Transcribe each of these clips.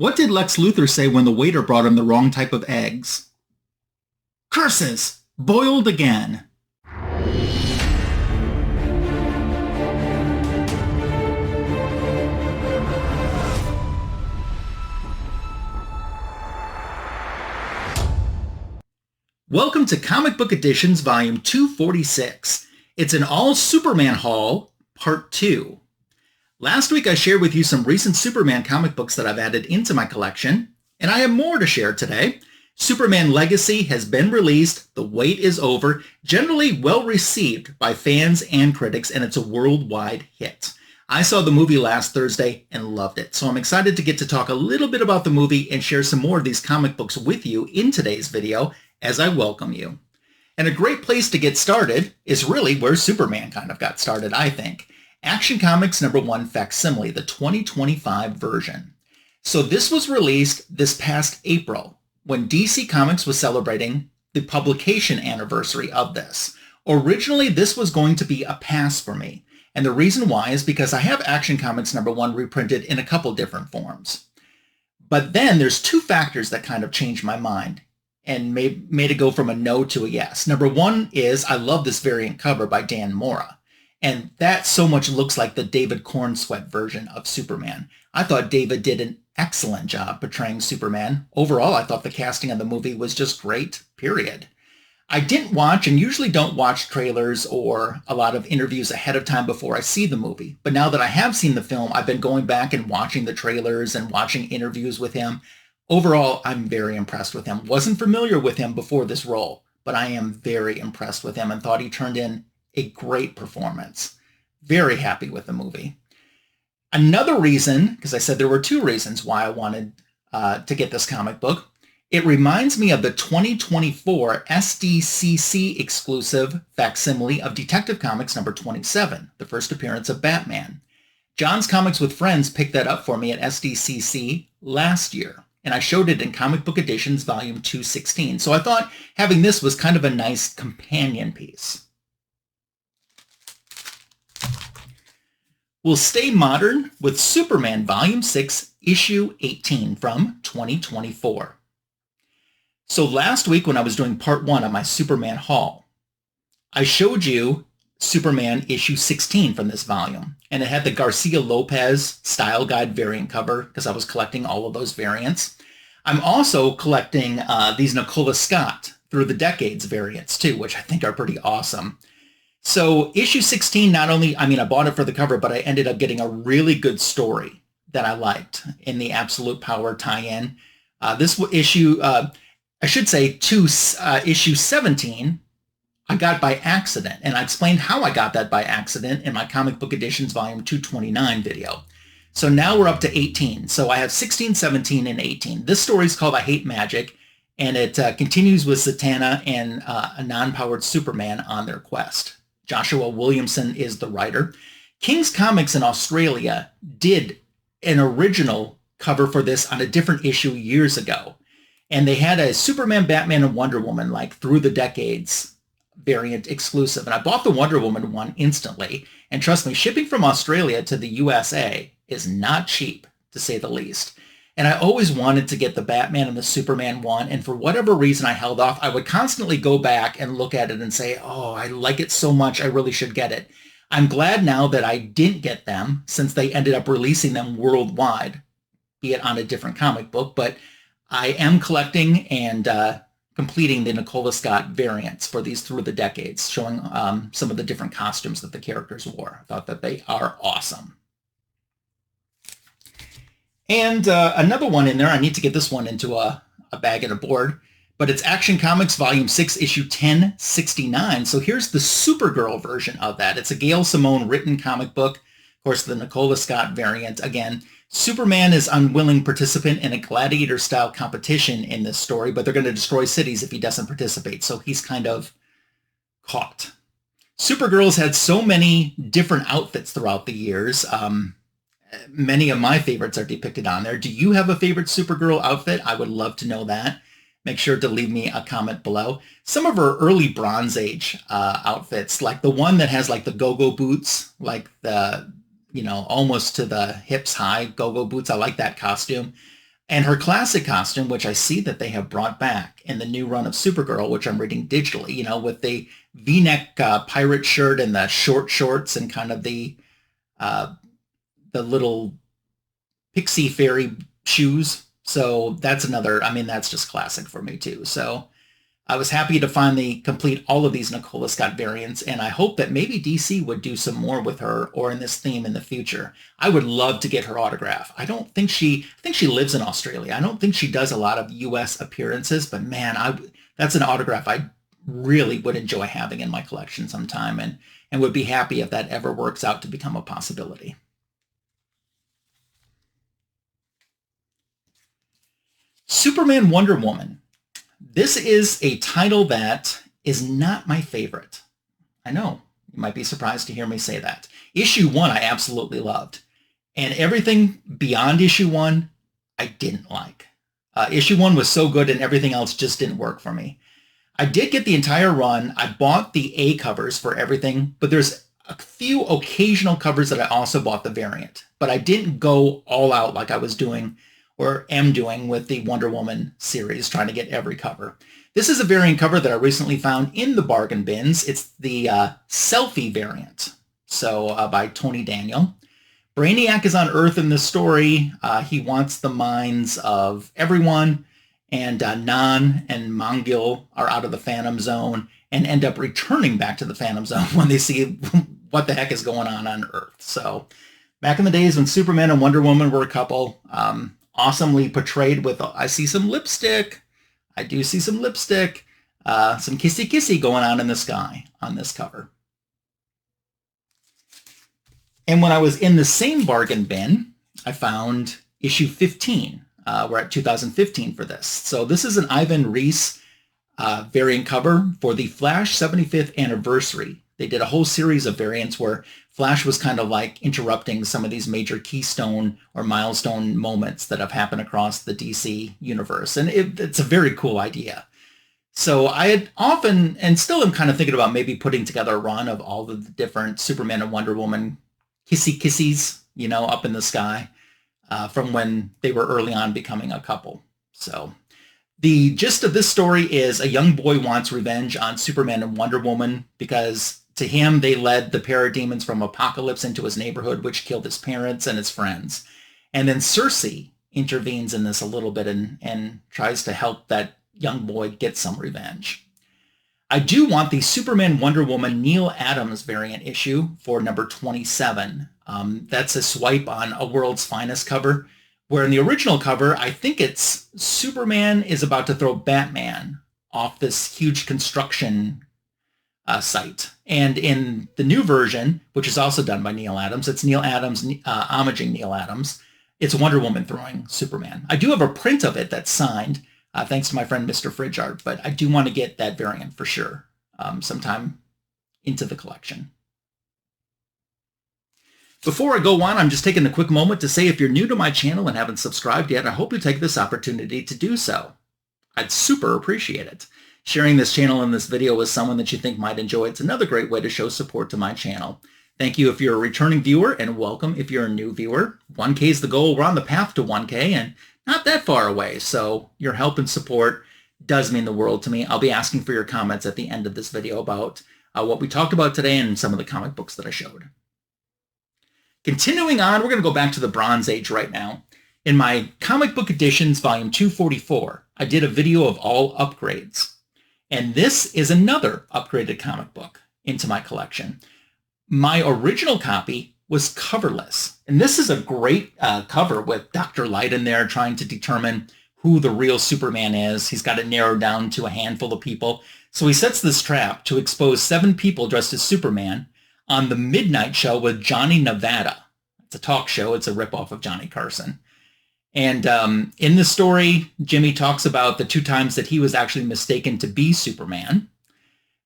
What did Lex Luthor say when the waiter brought him the wrong type of eggs? Curses! Boiled again. Welcome to Comic Book Editions Volume 246. It's an all-Superman haul, Part 2. Last week I shared with you some recent Superman comic books that I've added into my collection, and I have more to share today. Superman Legacy has been released, the wait is over, generally well received by fans and critics, and it's a worldwide hit. I saw the movie last Thursday and loved it, so I'm excited to get to talk a little bit about the movie and share some more of these comic books with you in today's video as I welcome you. And a great place to get started is really where Superman kind of got started, I think. Action Comics #1 Facsimile, the 2025 version. So this was released this past April when DC Comics was celebrating the publication anniversary of this. Originally, this was going to be a pass for me. And the reason why is because I have Action Comics #1 reprinted in a couple different forms. But then there's two factors that kind of changed my mind and made it go from a no to a yes. Number one is I love this variant cover by Dan Mora. And that so much looks like the David Corenswet version of Superman. I thought David did an excellent job portraying Superman. Overall, I thought the casting of the movie was just great, period. I didn't watch and usually don't watch trailers or a lot of interviews ahead of time before I see the movie. But now that I have seen the film, I've been going back and watching the trailers and watching interviews with him. Overall, I'm very impressed with him. Wasn't familiar with him before this role, but I am very impressed with him and thought he turned in a great performance. Very happy with the movie. Another reason, because I said there were two reasons why I wanted to get this comic book, it reminds me of the 2024 SDCC exclusive facsimile of Detective Comics #27, the first appearance of Batman. John's Comics with Friends picked that up for me at SDCC last year, and I showed it in Comic Book Editions Volume 216. So I thought having this was kind of a nice companion piece. We'll stay modern with Superman Volume 6, Issue 18 from 2024. So last week when I was doing Part 1 of my Superman haul, I showed you Superman Issue 16 from this volume, and it had the Garcia-Lopez style guide variant cover because I was collecting all of those variants. I'm also collecting these Nicola Scott Through the Decades variants too, which I think are pretty awesome. So issue 16, not only, I bought it for the cover, but I ended up getting a really good story that I liked in the Absolute Power tie-in. This issue, I should say, issue 17, I got by accident. And I explained how I got that by accident in my Comic Book Editions Volume 229 video. So now we're up to 18. So I have 16, 17, and 18. This story is called I Hate Magic, and it continues with Zatanna and a non-powered Superman on their quest. Joshua Williamson is the writer. King's Comics in Australia did an original cover for this on a different issue years ago. And they had a Superman, Batman, and Wonder Woman, like Through the Decades variant exclusive. And I bought the Wonder Woman one instantly. And trust me, shipping from Australia to the USA is not cheap, to say the least. And I always wanted to get the Batman and the Superman one, and for whatever reason I held off. I would constantly go back and look at it and say, oh, I like it so much, I really should get it. I'm glad now that I didn't get them, since they ended up releasing them worldwide, be it on a different comic book, but I am collecting and completing the Nicola Scott variants for these Through the Decades, showing some of the different costumes that the characters wore. I thought that they are awesome. And another one in there, I need to get this one into a bag and a board, but it's Action Comics Volume 6, Issue 1069. So here's the Supergirl version of that. It's a Gail Simone written comic book. Of course, the Nicola Scott variant. Again, Superman is unwilling participant in a gladiator-style competition in this story, but they're going to destroy cities if he doesn't participate, so he's kind of caught. Supergirl's had so many different outfits throughout the years. Many of my favorites are depicted on there. Do you have a favorite Supergirl outfit? I would love to know that. Make sure to leave me a comment below. Some of her early Bronze Age outfits, like the one that has like the go-go boots, like the, almost to the hips high go-go boots. I like that costume. And her classic costume, which I see that they have brought back in the new run of Supergirl, which I'm reading digitally, with the V-neck pirate shirt and the short shorts and kind of the little pixie fairy shoes. So that's that's just classic for me too. So I was happy to finally complete all of these Nicola Scott variants, and I hope that maybe DC would do some more with her or in this theme in the future. I would love to get her autograph. I think she lives in Australia. I don't think she does a lot of US appearances, but man, that's an autograph I really would enjoy having in my collection sometime, and would be happy if that ever works out to become a possibility. Superman Wonder Woman. This is a title that is not my favorite. I know, you might be surprised to hear me say that. Issue 1 I absolutely loved. And everything beyond issue 1 I didn't like. Issue 1 was so good and everything else just didn't work for me. I did get the entire run. I bought the A covers for everything, but there's a few occasional covers that I also bought the variant. But I didn't go all out like I was doing or am doing with the Wonder Woman series, trying to get every cover. This is a variant cover that I recently found in the bargain bins. It's the Selfie variant, so by Tony Daniel. Brainiac is on Earth in this story. He wants the minds of everyone, and Nan and Mongil are out of the Phantom Zone and end up returning back to the Phantom Zone when they see what the heck is going on Earth. So back in the days when Superman and Wonder Woman were a couple, awesomely portrayed with, I see some lipstick. I do see some lipstick. Some kissy going on in the sky on this cover. And when I was in the same bargain bin, I found issue 15. We're at 2015 for this. So this is an Ivan Reis variant cover for the Flash 75th anniversary. They did a whole series of variants where Flash was kind of like interrupting some of these major keystone or milestone moments that have happened across the DC universe. And it's a very cool idea. So I had often, and still am kind of thinking about maybe putting together a run of all of the different Superman and Wonder Woman kissies, up in the sky from when they were early on becoming a couple. So the gist of this story is a young boy wants revenge on Superman and Wonder Woman because to him, they led the Parademons from Apokolips into his neighborhood, which killed his parents and his friends. And then Circe intervenes in this a little bit and tries to help that young boy get some revenge. I do want the Superman Wonder Woman Neal Adams variant issue for number 27. That's a swipe on A World's Finest cover, where in the original cover, I think it's Superman is about to throw Batman off this huge construction site. And in the new version, which is also done by Neal Adams, it's Neal Adams homaging Neal Adams. It's Wonder Woman throwing Superman. I do have a print of it that's signed, thanks to my friend Mr. Friedge Art, but I do want to get that variant for sure sometime into the collection. Before I go on, I'm just taking a quick moment to say if you're new to my channel and haven't subscribed yet, I hope you take this opportunity to do so. I'd super appreciate it. Sharing this channel and this video with someone that you think might enjoy it's another great way to show support to my channel. Thank you if you're a returning viewer, and welcome if you're a new viewer. 1K is the goal. We're on the path to 1K and not that far away, so your help and support does mean the world to me. I'll be asking for your comments at the end of this video about what we talked about today and some of the comic books that I showed. Continuing on, we're going to go back to the Bronze Age right now. In my Comic Book Editions, Volume 244, I did a video of all upgrades. And this is another upgraded comic book into my collection. My original copy was coverless. And this is a great cover with Dr. Light in there trying to determine who the real Superman is. He's got it narrowed down to a handful of people. So he sets this trap to expose 7 people dressed as Superman on the Midnight Show with Johnny Nevada. It's a talk show. It's a ripoff of Johnny Carson. And in the story, Jimmy talks about the 2 times that he was actually mistaken to be Superman.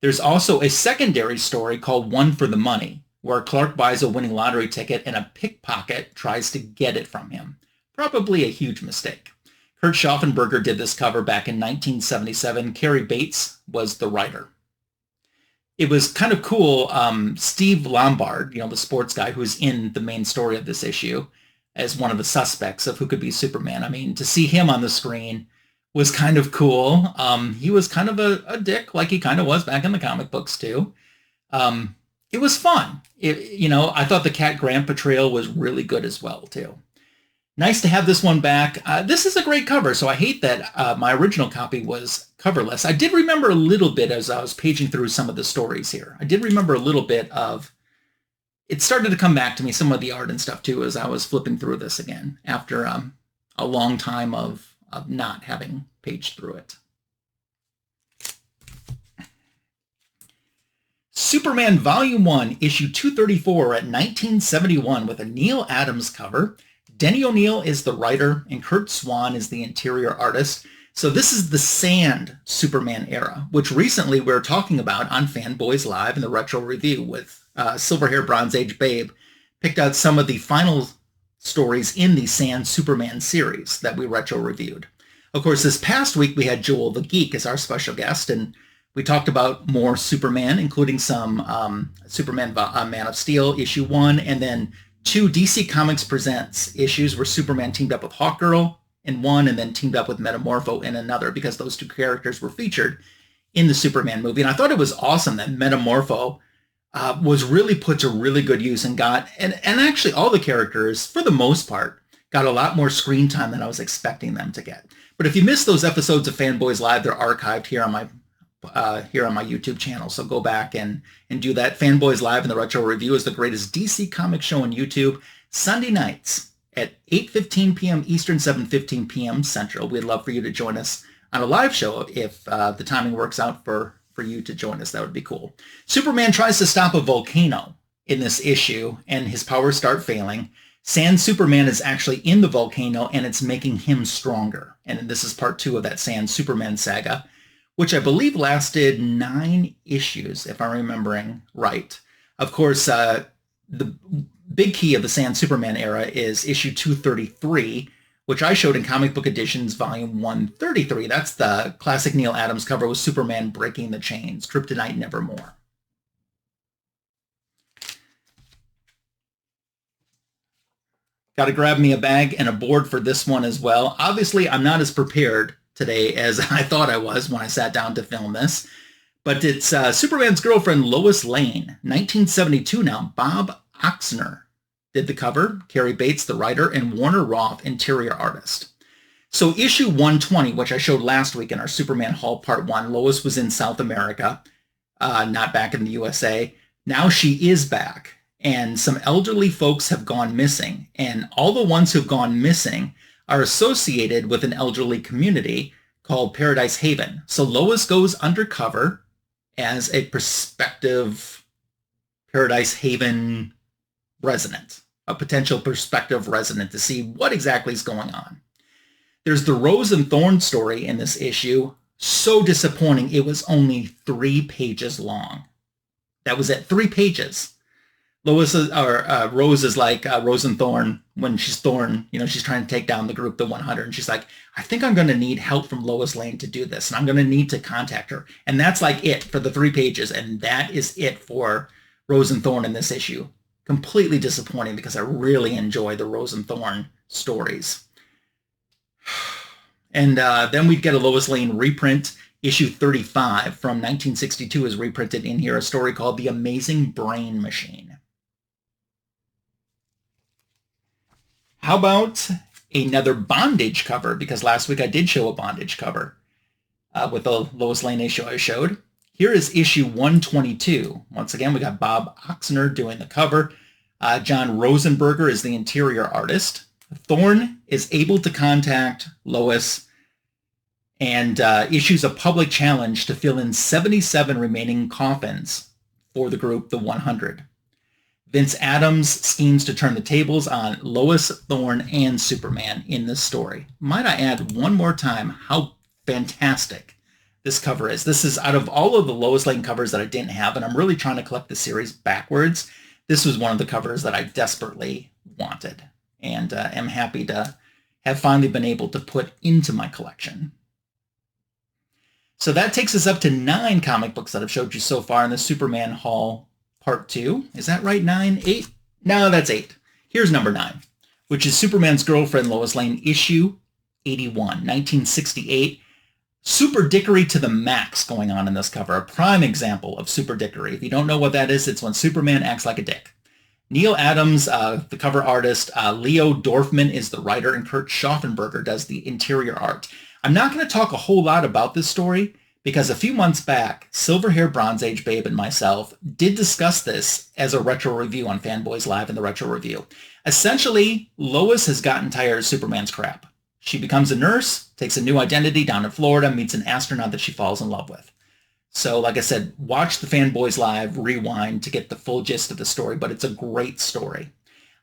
There's also a secondary story called One for the Money, where Clark buys a winning lottery ticket and a pickpocket tries to get it from him. Probably a huge mistake. Kurt Schaffenberger did this cover back in 1977. Cary Bates was the writer. It was kind of cool. Steve Lombard, the sports guy who's in the main story of this issue, as one of the suspects of who could be Superman. I mean, to see him on the screen was kind of cool. He was kind of a dick, like he kind of was back in the comic books too. It was fun. I thought the Cat Grant portrayal was really good as well too. Nice to have this one back. This is a great cover, so I hate that my original copy was coverless. I did remember a little bit as I was paging through some of the stories here. I did remember a little bit of, it started to come back to me, some of the art and stuff too, as I was flipping through this again after a long time of not having paged through it. Superman Volume 1, Issue 234 at 1971 with a Neal Adams cover. Denny O'Neill is the writer, and Curt Swan is the interior artist. So this is the Sand Superman era, which recently we were talking about on Fanboys Live in the Retro Review with Silver-Haired Bronze Age Babe. Picked out some of the final stories in the Sand Superman series that we retro reviewed. Of course, this past week we had Joel the Geek as our special guest, and we talked about more Superman, including some Superman Man of Steel, issue 1, and then 2 DC Comics Presents issues where Superman teamed up with Hawkgirl in one and then teamed up with Metamorpho in another, because those 2 characters were featured in the Superman movie. And I thought it was awesome that Metamorpho was really put to really good use and got, and actually all the characters, for the most part, got a lot more screen time than I was expecting them to get. But if you missed those episodes of Fanboys Live, they're archived here on my YouTube channel, so go back and do that. Fanboys Live in the Retro Review is the greatest DC comic show on YouTube, Sunday nights at 8:15 p.m. Eastern, 7:15 p.m. Central. We'd love for you to join us on a live show if the timing works out for you to join us. That would be cool. Superman tries to stop a volcano in this issue, and his powers start failing. Sand Superman is actually in the volcano, and it's making him stronger. And this is part 2 of that Sand Superman saga, which I believe lasted 9 issues, if I'm remembering right. Of course, the big key of the Sand Superman era is issue 233, which I showed in Comic Book Editions, Volume 133. That's the classic Neal Adams cover with Superman breaking the chains, Kryptonite Nevermore. Got to grab me a bag and a board for this one as well. Obviously, I'm not as prepared today as I thought I was when I sat down to film this. But it's Superman's Girlfriend Lois Lane, 1972 now. Bob Oxner did the cover, Cary Bates, the writer, and Warner Roth, interior artist. So issue 120, which I showed last week in our Superman Haul Part 1, Lois was in South America, not back in the USA. Now she is back, and some elderly folks have gone missing. And all the ones who've gone missing are associated with an elderly community called Paradise Haven. So Lois goes undercover as a prospective Paradise Haven resident, a potential prospective resident, to see what exactly is going on. There's the Rose and Thorn story in this issue. So disappointing. It was only 3 pages long. That was it, 3 pages. Rose is like Rose and Thorn when she's Thorn, she's trying to take down the group, the 100, and she's like, I think I'm going to need help from Lois Lane to do this, and I'm going to need to contact her. And that's like it for the 3 pages, and that is it for Rose and Thorn in this issue. Completely disappointing, because I really enjoy the Rose and Thorn stories. And then we'd get a Lois Lane reprint. Issue 35 from 1962 is reprinted in here, a story called The Amazing Brain Machine. How about another bondage cover? Because last week I did show a bondage cover with the Lois Lane issue I showed. Here is issue 122. Once again, we got Bob Oxner doing the cover. John Rosenberger is the interior artist. Thorn is able to contact Lois and issues a public challenge to fill in 77 remaining coffins for the group, the 100. Vince Adams schemes to turn the tables on Lois, Thorn, and Superman in this story. Might I add one more time how fantastic this cover is. This is out of all of the Lois Lane covers that I didn't have, and I'm really trying to collect the series backwards. This was one of the covers that I desperately wanted, and am happy to have finally been able to put into my collection. So that takes us up to 9 comic books that I've showed you so far in the Superman Haul Part 2. Is that right? 9? 8? No, that's 8. Here's number 9. which is Superman's Girlfriend Lois Lane, issue 81, 1968. Super dickery to the max going on in this cover. A prime example of super dickery. If you don't know what that is, it's when Superman acts like a dick. Neal Adams, the cover artist, Leo Dorfman is the writer, and Kurt Schaffenberger does the interior art. I'm not going to talk a whole lot about this story because a few months back, Silver-Hair Bronze Age Babe and myself did discuss this as a retro review on Fanboys Live in the Retro Review. Essentially, Lois has gotten tired of Superman's crap. She becomes a nurse, takes a new identity down in Florida, meets an astronaut that she falls in love with. So, like I said, watch the Fanboys Live rewind to get the full gist of the story, but it's a great story.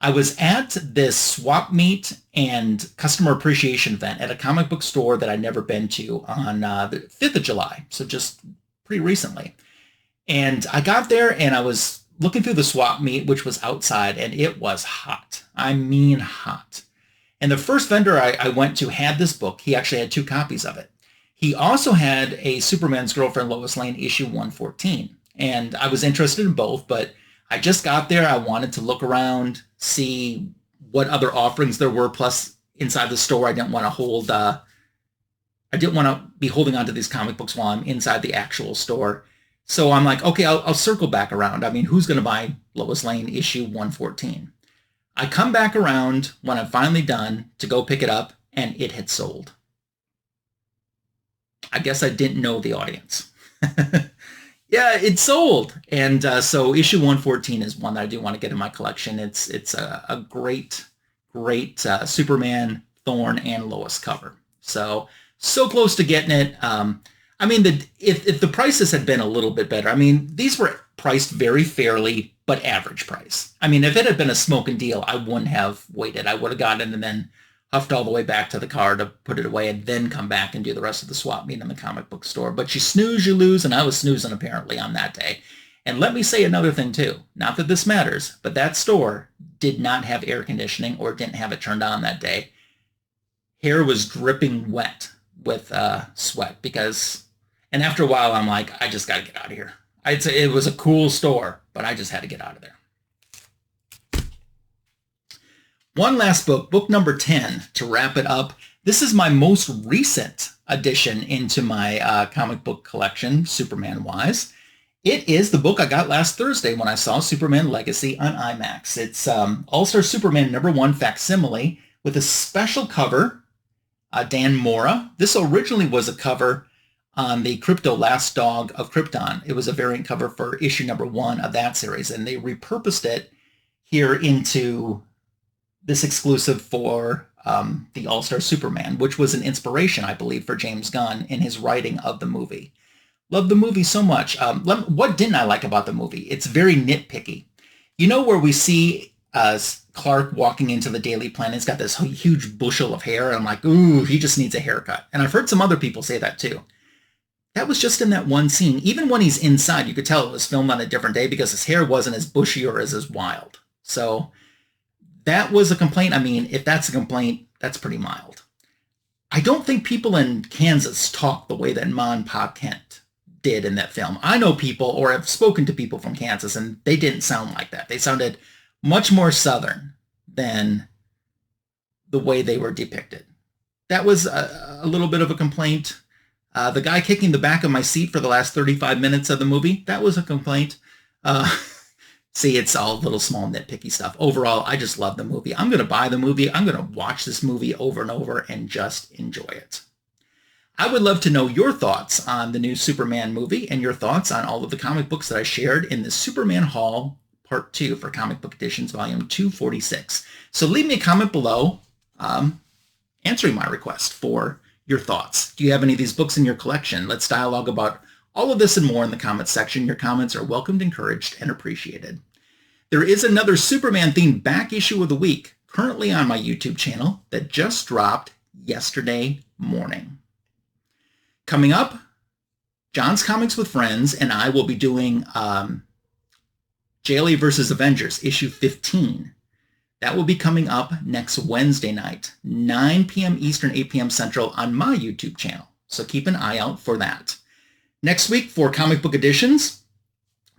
I was at this swap meet and customer appreciation event at a comic book store that I'd never been to on the 5th of July, so just pretty recently. And I got there and I was looking through the swap meet, which was outside, and it was hot. I mean hot. And the first vendor I went to had this book. He actually had 2 copies of it. He also had a Superman's Girlfriend Lois Lane issue 114. And I was interested in both, but I just got there. I wanted to look around, see what other offerings there were. Plus, inside the store, I didn't want to be holding on to these comic books while I'm inside the actual store. So I'm like, okay, I'll circle back around. I mean, who's going to buy Lois Lane issue 114? I come back around when I'm finally done to go pick it up, and it had sold. I guess I didn't know the audience. Yeah, it sold. And so issue 114 is one that I do want to get in my collection. It's a great Superman, Thorn, and Lois cover. So close to getting it. I mean, if the prices had been a little bit better, I mean, these were priced very fairly, but average price. I mean, if it had been a smoking deal, I wouldn't have waited. I would have gotten it and then huffed all the way back to the car to put it away and then come back and do the rest of the swap meet in the comic book store. But you snooze, you lose, and I was snoozing apparently on that day. And let me say another thing too. Not that this matters, but that store did not have air conditioning or didn't have it turned on that day. Hair was dripping wet with sweat because, and after a while I'm like, I just got to get out of here. I'd say it was a cool store, but I just had to get out of there. One last book, book number 10, to wrap it up. This is my most recent addition into my comic book collection, Superman-wise. It is the book I got last Thursday when I saw Superman Legacy on IMAX. It's All-Star Superman #1 facsimile with a special cover, Dan Mora. This originally was a cover on the Krypto Last Dog of Krypton. It was a variant cover for issue #1 of that series, and they repurposed it here into this exclusive for the All-Star Superman, which was an inspiration, I believe, for James Gunn in his writing of the movie. Love the movie so much. What didn't I like about the movie? It's very nitpicky. You know where we see Clark walking into the Daily Planet? He's got this huge bushel of hair, and I'm like, ooh, he just needs a haircut. And I've heard some other people say that too. That was just in that one scene. Even when he's inside, you could tell it was filmed on a different day because his hair wasn't as bushy or as wild. So that was a complaint. I mean, if that's a complaint, that's pretty mild. I don't think people in Kansas talk the way that Ma and Pa Kent did in that film. I know people, or have spoken to people from Kansas, and they didn't sound like that. They sounded much more Southern than the way they were depicted. That was a little bit of a complaint. The guy kicking the back of my seat for the last 35 minutes of the movie, that was a complaint. See, it's all little small nitpicky stuff. Overall, I just love the movie. I'm going to buy the movie. I'm going to watch this movie over and over and just enjoy it. I would love to know your thoughts on the new Superman movie and your thoughts on all of the comic books that I shared in the Superman Haul Part 2 for Comic Book Editions, Volume 246. So leave me a comment below answering my request for your thoughts. Do you have any of these books in your collection? Let's dialogue about all of this and more in the comments section. Your comments are welcomed, encouraged, and appreciated. There is another Superman-themed back issue of the week currently on my YouTube channel that just dropped yesterday morning. Coming up, John's Comics with Friends and I will be doing JLA vs. Avengers, issue 15. That will be coming up next Wednesday night, 9 p.m. Eastern, 8 p.m. Central on my YouTube channel. So keep an eye out for that. Next week for Comic Book Editions,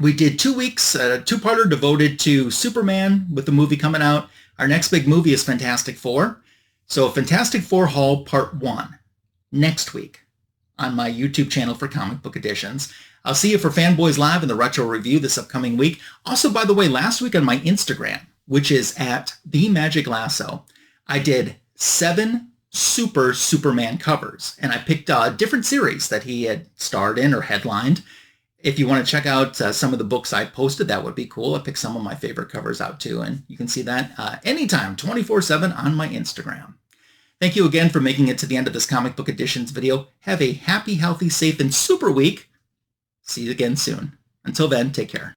we did 2 weeks, a two-parter devoted to Superman with the movie coming out. Our next big movie is Fantastic Four. So Fantastic Four Haul Part 1 next week on my YouTube channel for Comic Book Editions. I'll see you for Fanboys Live and the Retro Review this upcoming week. Also, by the way, last week on my Instagram, which is at The Magic Lasso, I did 7 Superman covers, and I picked different series that he had starred in or headlined. If you want to check out some of the books I posted, that would be cool. I picked some of my favorite covers out too, and you can see that anytime, 24/7 on my Instagram. Thank you again for making it to the end of this Comic Book Editions video. Have a happy, healthy, safe, and super week. See you again soon. Until then, take care.